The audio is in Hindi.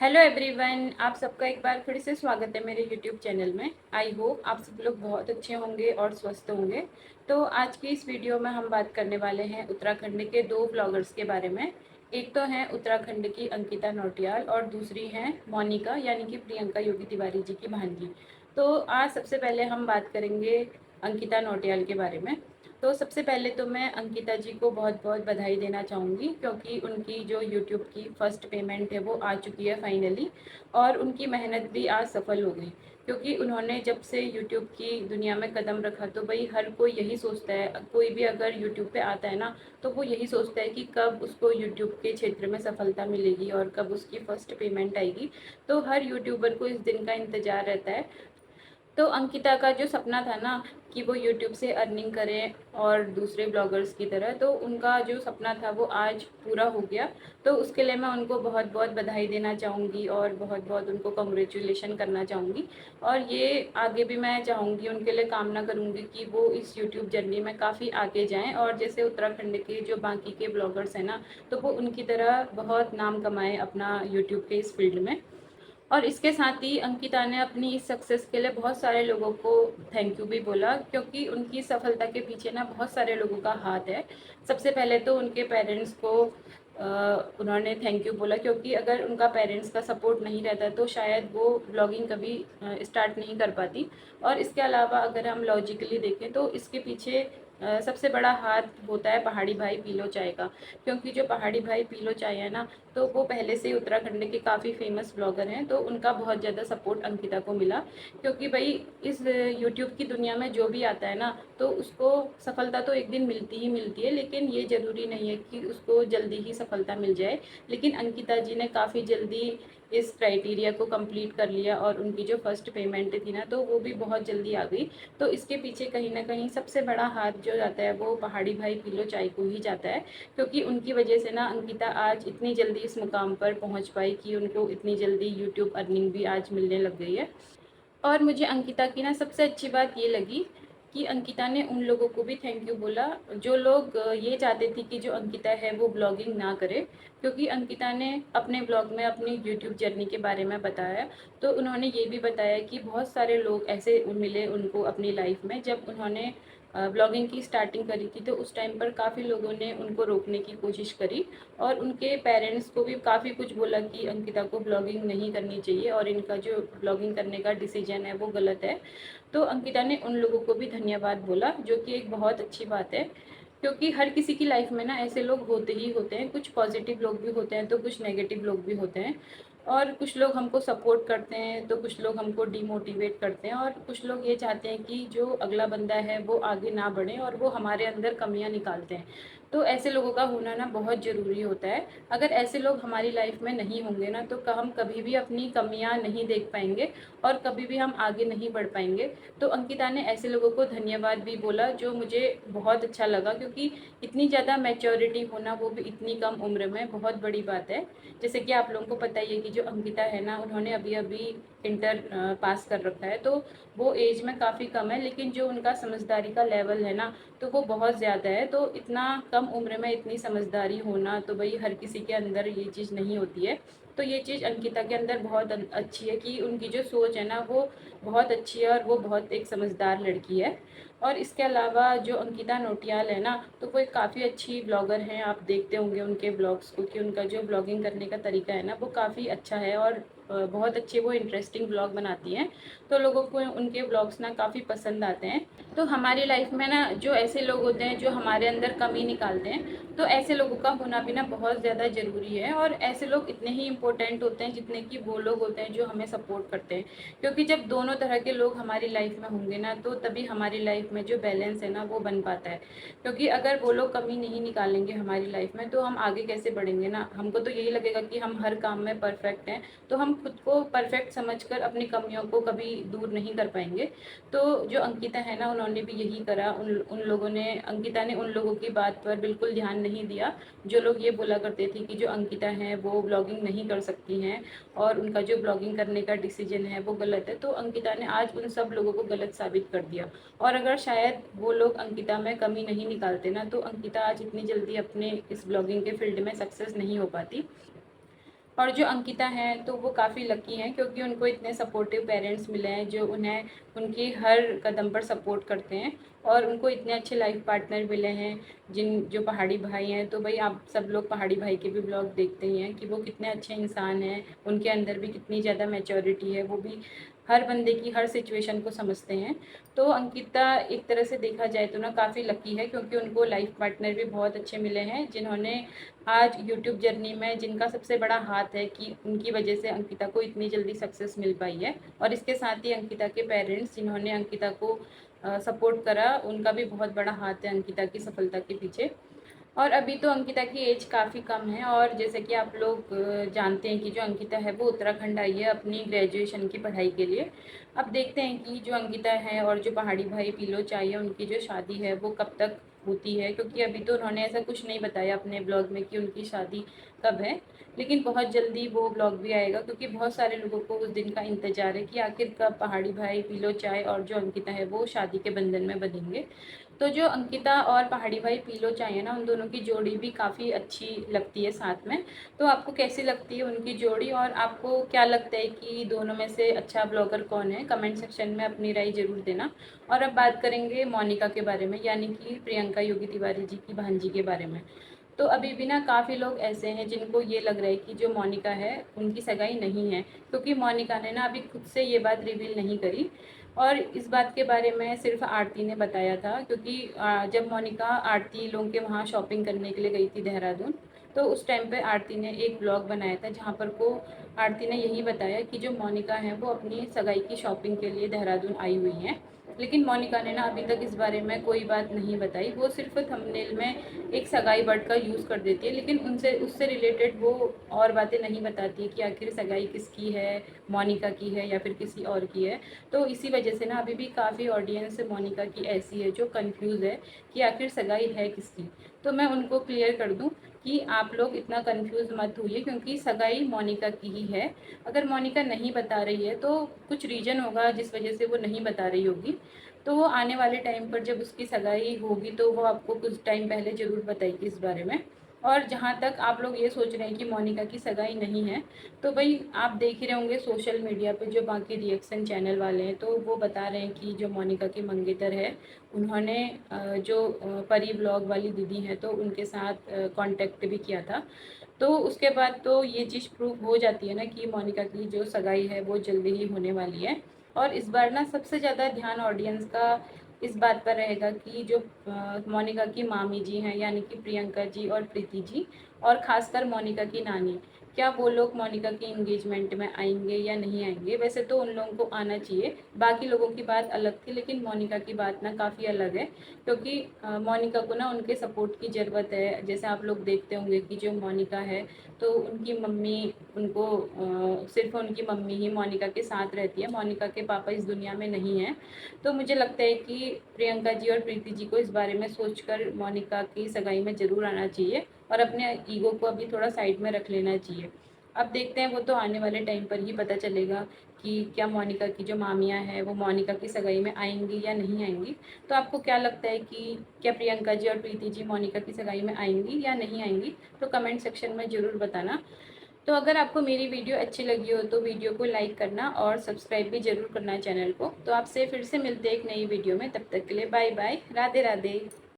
हेलो एवरीवन, आप सबका एक बार फिर से स्वागत है मेरे यूट्यूब चैनल में। आई होप आप सब लोग बहुत अच्छे होंगे और स्वस्थ होंगे। तो आज की इस वीडियो में हम बात करने वाले हैं उत्तराखंड के दो ब्लॉगर्स के बारे में। एक तो हैं उत्तराखंड की अंकिता नौटियाल और दूसरी हैं मोनिका यानी कि प्रियंका योगी तिवारी जी की भांजी। तो आज सबसे पहले हम बात करेंगे अंकिता नौटियाल के बारे में। तो सबसे पहले तो मैं अंकिता जी को बहुत बहुत बधाई देना चाहूँगी, क्योंकि उनकी जो यूट्यूब की फ़र्स्ट पेमेंट है वो आ चुकी है फाइनली। और उनकी मेहनत भी आज सफल हो गई, क्योंकि उन्होंने जब से यूट्यूब की दुनिया में कदम रखा तो भाई हर कोई यही सोचता है, कोई भी अगर यूट्यूब पे आता है ना तो वो यही सोचता है कि कब उसको यूट्यूब के क्षेत्र में सफलता मिलेगी और कब उसकी फ़र्स्ट पेमेंट आएगी। तो हर यूट्यूबर को इस दिन का इंतज़ार रहता है। तो अंकिता का जो सपना था ना कि वो यूट्यूब से अर्निंग करें और दूसरे ब्लॉगर्स की तरह, तो उनका जो सपना था वो आज पूरा हो गया। तो उसके लिए मैं उनको बहुत बहुत बधाई देना चाहूँगी और बहुत बहुत उनको कॉन्ग्रेचुलेशन करना चाहूँगी। और ये आगे भी मैं चाहूँगी, उनके लिए कामना करूँगी कि वो इस यूट्यूब जर्नी में काफ़ी आगे जाएँ और जैसे उत्तराखंड के जो बाकी के ब्लॉगर्स हैं ना, तो वो उनकी तरह बहुत नाम कमाएँ अपना यूट्यूब के इस फील्ड में। और इसके साथ ही अंकिता ने अपनी इस सक्सेस के लिए बहुत सारे लोगों को थैंक यू भी बोला, क्योंकि उनकी सफलता के पीछे ना बहुत सारे लोगों का हाथ है। सबसे पहले तो उनके पेरेंट्स को उन्होंने थैंक यू बोला, क्योंकि अगर उनका पेरेंट्स का सपोर्ट नहीं रहता तो शायद वो ब्लॉगिंग कभी स्टार्ट नहीं कर पाती। और इसके अलावा अगर हम लॉजिकली देखें तो इसके पीछे सबसे बड़ा हाथ होता है पहाड़ी भाई पीलो चाय का। क्योंकि जो पहाड़ी भाई पीलो चाय है ना, तो वो पहले से उत्तराखंड के काफ़ी फेमस ब्लॉगर हैं, तो उनका बहुत ज़्यादा सपोर्ट अंकिता को मिला। क्योंकि भाई इस यूट्यूब की दुनिया में जो भी आता है ना, तो उसको सफलता तो एक दिन मिलती ही मिलती है, लेकिन ये ज़रूरी नहीं है कि उसको जल्दी ही सफलता मिल जाए। लेकिन अंकिता जी ने काफ़ी जल्दी इस क्राइटेरिया को कंप्लीट कर लिया और उनकी जो फर्स्ट पेमेंट थी ना, तो वो भी बहुत जल्दी आ गई। तो इसके पीछे कहीं ना कहीं सबसे बड़ा हाथ जो जाता है वो पहाड़ी भाई पीलो चाय को ही जाता है। क्योंकि उनकी वजह से ना अंकिता आज इतनी जल्दी इस मुकाम पर पहुंच पाई कि उनको इतनी जल्दी यूट्यूब अर्निंग भी आज मिलने लग गई है। और मुझे अंकिता की ना सबसे अच्छी बात ये लगी कि अंकिता ने उन लोगों को भी थैंक यू बोला जो लोग ये चाहते थे कि जो अंकिता है वो ब्लॉगिंग ना करे। क्योंकि अंकिता ने अपने ब्लॉग में अपनी यूट्यूब जर्नी के बारे में बताया। तो उन्होंने ये भी बताया कि बहुत सारे लोग ऐसे मिले उनको अपनी लाइफ में, जब उन्होंने ब्लॉगिंग की स्टार्टिंग करी थी तो उस टाइम पर काफ़ी लोगों ने उनको रोकने की कोशिश करी। और उनके पेरेंट्स को भी काफ़ी कुछ बोला कि अंकिता को ब्लॉगिंग नहीं करनी चाहिए और इनका जो ब्लॉगिंग करने का डिसीजन है वो गलत है। तो अंकिता ने उन लोगों को भी धन्यवाद बोला, जो कि एक बहुत अच्छी बात है। क्योंकि हर किसी की लाइफ में ना ऐसे लोग होते ही होते हैं, कुछ पॉजिटिव लोग भी होते हैं तो कुछ नेगेटिव लोग भी होते हैं। और कुछ लोग हमको सपोर्ट करते हैं तो कुछ लोग हमको डिमोटिवेट करते हैं, और कुछ लोग ये चाहते हैं कि जो अगला बंदा है वो आगे ना बढ़े और वो हमारे अंदर कमियां निकालते हैं। तो ऐसे लोगों का होना ना बहुत ज़रूरी होता है। अगर ऐसे लोग हमारी लाइफ में नहीं होंगे ना तो हम कभी भी अपनी कमियां नहीं देख पाएंगे और कभी भी हम आगे नहीं बढ़ पाएंगे। तो अंकिता ने ऐसे लोगों को धन्यवाद भी बोला, जो मुझे बहुत अच्छा लगा। क्योंकि इतनी ज़्यादा मैच्योरिटी होना, वो भी इतनी कम उम्र में, बहुत बड़ी बात है। जैसे कि आप लोगों को पता ही है कि जो अंकिता है ना, उन्होंने अभी अभी इंटर पास कर रखा है, तो वो एज में काफ़ी कम है, लेकिन जो उनका समझदारी का लेवल है ना, तो वो बहुत ज़्यादा है। तो इतना कम उम्र में इतनी समझदारी होना, तो भाई हर किसी के अंदर ये चीज़ नहीं होती है। तो ये चीज़ अंकिता के अंदर बहुत अच्छी है कि उनकी जो सोच है ना वो बहुत अच्छी है और वो बहुत एक समझदार लड़की है। और इसके अलावा जो अंकिता नौटियाल है ना, तो वो एक काफ़ी अच्छी ब्लॉगर हैं। आप देखते होंगे उनके ब्लॉग्स को कि उनका जो ब्लॉगिंग करने का तरीका है ना वो काफ़ी अच्छा है और बहुत अच्छे वो इंटरेस्टिंग ब्लॉग बनाती हैं। तो लोगों को उनके ब्लॉग्स ना काफ़ी पसंद आते हैं। तो हमारी लाइफ में ना जो ऐसे लोग होते हैं जो हमारे अंदर कमी निकालते हैं, तो ऐसे लोगों का होना भी ना बहुत ज़्यादा ज़रूरी है। और ऐसे लोग इतने ही इम्पोर्टेंट होते हैं जितने कि वो लोग होते हैं जो हमें सपोर्ट करते हैं। क्योंकि जब दोनों तरह के लोग हमारी लाइफ में होंगे ना, तो तभी हमारी लाइफ में जो बैलेंस है ना वो बन पाता है। क्योंकि अगर वो लोग कमी नहीं निकालेंगे हमारी लाइफ में तो हम आगे कैसे बढ़ेंगे ना। हमको तो यही लगेगा कि हम हर काम में परफेक्ट हैं, तो हम खुद को परफेक्ट समझकर अपनी कमियों को कभी दूर नहीं कर पाएंगे। तो जो अंकिता है ना, उन्होंने भी यही करा। उन उन लोगों ने अंकिता ने उन लोगों की बात पर बिल्कुल ध्यान नहीं दिया जो लोग ये बोला करते थे कि जो अंकिता हैं वो ब्लॉगिंग नहीं कर सकती हैं और उनका जो ब्लॉगिंग करने का डिसीजन है वो गलत है। तो अंकिता ने आज उन सब लोगों को गलत साबित कर दिया। और अगर शायद वो लोग अंकिता में कमी नहीं निकालते ना, तो अंकिता आज इतनी जल्दी अपने इस ब्लॉगिंग के फील्ड में सक्सेस नहीं हो पाती। और जो अंकिता हैं तो वो काफ़ी लकी हैं क्योंकि उनको इतने सपोर्टिव पेरेंट्स मिले हैं जो उन्हें उनकी हर कदम पर सपोर्ट करते हैं, और उनको इतने अच्छे लाइफ पार्टनर मिले हैं जो पहाड़ी भाई हैं। तो भाई आप सब लोग पहाड़ी भाई के भी ब्लॉग देखते ही हैं कि वो कितने अच्छे इंसान हैं, उनके अंदर भी कितनी ज़्यादा मैच्योरिटी है, वो भी हर बंदे की हर सिचुएशन को समझते हैं। तो अंकिता एक तरह से देखा जाए तो ना काफ़ी लकी है क्योंकि उनको लाइफ पार्टनर भी बहुत अच्छे मिले हैं जिन्होंने आज यूट्यूब जर्नी में जिनका सबसे बड़ा हाथ है कि उनकी वजह से अंकिता को इतनी जल्दी सक्सेस मिल पाई है। और इसके साथ ही अंकिता के पेरेंट्स जिन्होंने अंकिता को सपोर्ट करा, उनका भी बहुत बड़ा हाथ है अंकिता की सफलता के पीछे। और अभी तो अंकिता की एज काफ़ी कम है, और जैसे कि आप लोग जानते हैं कि जो अंकिता है वो उत्तराखंड आई है अपनी ग्रेजुएशन की पढ़ाई के लिए। अब देखते हैं कि जो अंकिता है और जो पहाड़ी भाई पीलो चाहिए उनकी जो शादी है वो कब तक होती है, क्योंकि अभी तो उन्होंने ऐसा कुछ नहीं बताया अपने ब्लॉग में कि उनकी शादी कब है। लेकिन बहुत जल्दी वो ब्लॉग भी आएगा क्योंकि बहुत सारे लोगों को उस दिन का इंतज़ार है कि आखिर कब पहाड़ी भाई पीलो चाय और जो अंकिता है वो शादी के बंधन में बंधेंगे। तो जो अंकिता और पहाड़ी भाई पीलो चाहिए ना, उन दोनों की जोड़ी भी काफ़ी अच्छी लगती है साथ में। तो आपको कैसी लगती है उनकी जोड़ी, और आपको क्या लगता है कि दोनों में से अच्छा ब्लॉगर कौन है? कमेंट सेक्शन में अपनी राय ज़रूर देना। और अब बात करेंगे मोनिका के बारे में, यानी कि प्रियंका योगी तिवारी जी की भांजी के बारे में। तो अभी भी ना काफ़ी लोग ऐसे हैं जिनको ये लग रहा है कि जो मोनिका है उनकी सगाई नहीं है, क्योंकि मोनिका ने ना अभी खुद से ये बात रिवील नहीं करी। और इस बात के बारे में सिर्फ आरती ने बताया था, क्योंकि जब मोनिका आरती लोगों के वहाँ शॉपिंग करने के लिए गई थी देहरादून, तो उस टाइम पे आरती ने एक ब्लॉग बनाया था जहाँ पर को आरती ने यही बताया कि जो मोनिका है वो अपनी सगाई की शॉपिंग के लिए देहरादून आई हुई हैं। लेकिन मोनिका ने ना अभी तक इस बारे में कोई बात नहीं बताई, वो सिर्फ थंबनेल में एक सगाई वर्ड का यूज़ कर देती है, लेकिन उनसे उससे रिलेटेड वो और बातें नहीं बताती है कि आखिर सगाई किसकी है, मोनिका की है या फिर किसी और की है। तो इसी वजह से ना अभी भी काफ़ी ऑडियंस मोनिका की ऐसी है जो कंफ्यूज है कि आखिर सगाई है किसकी। तो मैं उनको क्लियर कर दूं कि आप लोग इतना कंफ्यूज मत होइए, क्योंकि सगाई मोनिका की ही है। अगर मोनिका नहीं बता रही है तो कुछ रीज़न होगा जिस वजह से वो नहीं बता रही होगी। तो वो आने वाले टाइम पर जब उसकी सगाई होगी तो वो आपको कुछ टाइम पहले ज़रूर बताएगी इस बारे में। और जहाँ तक आप लोग ये सोच रहे हैं कि मोनिका की सगाई नहीं है, तो भाई आप देख ही रहे होंगे सोशल मीडिया पे जो बाकी रिएक्शन चैनल वाले हैं तो वो बता रहे हैं कि जो मोनिका की मंगेतर है उन्होंने जो परी ब्लॉग वाली दीदी हैं तो उनके साथ कांटेक्ट भी किया था। तो उसके बाद तो ये चीज़ प्रूव हो जाती है ना कि मोनिका की जो सगाई है वो जल्दी ही होने वाली है। और इस बार ना सबसे ज़्यादा ध्यान ऑडियंस का इस बात पर रहेगा कि जो मोनिका की मामी जी हैं यानी कि प्रियंका जी और प्रीति जी, और ख़ासकर मोनिका की नानी, क्या वो लोग मोनिका की एंगेजमेंट में आएंगे या नहीं आएंगे। वैसे तो उन लोगों को आना चाहिए, बाकी लोगों की बात अलग थी, लेकिन मोनिका की बात ना काफ़ी अलग है क्योंकि मोनिका को ना उनके सपोर्ट की ज़रूरत है। जैसे आप लोग देखते होंगे कि जो मोनिका है तो उनकी मम्मी उनको सिर्फ उनकी मम्मी ही मोनिका के साथ रहती है, मोनिका के पापा इस दुनिया में नहीं हैं। तो मुझे लगता है कि प्रियंका जी और प्रीति जी को इस बारे में सोचकर मोनिका की सगाई में ज़रूर आना चाहिए और अपने ईगो को अभी थोड़ा साइड में रख लेना चाहिए। अब देखते हैं, वो तो आने वाले टाइम पर ही पता चलेगा कि क्या मोनिका की जो मामियाँ हैं वो मोनिका की सगाई में आएंगी या नहीं आएंगी। तो आपको क्या लगता है कि क्या प्रियंका जी और प्रीति जी मोनिका की सगाई में आएंगी या नहीं आएंगी? तो कमेंट सेक्शन में ज़रूर बताना। तो अगर आपको मेरी वीडियो अच्छी लगी हो तो वीडियो को लाइक करना और सब्सक्राइब भी ज़रूर करना है चैनल को। तो आपसे फिर से मिलते हैं एक नई वीडियो में, तब तक के लिए बाय बाय, राधे राधे।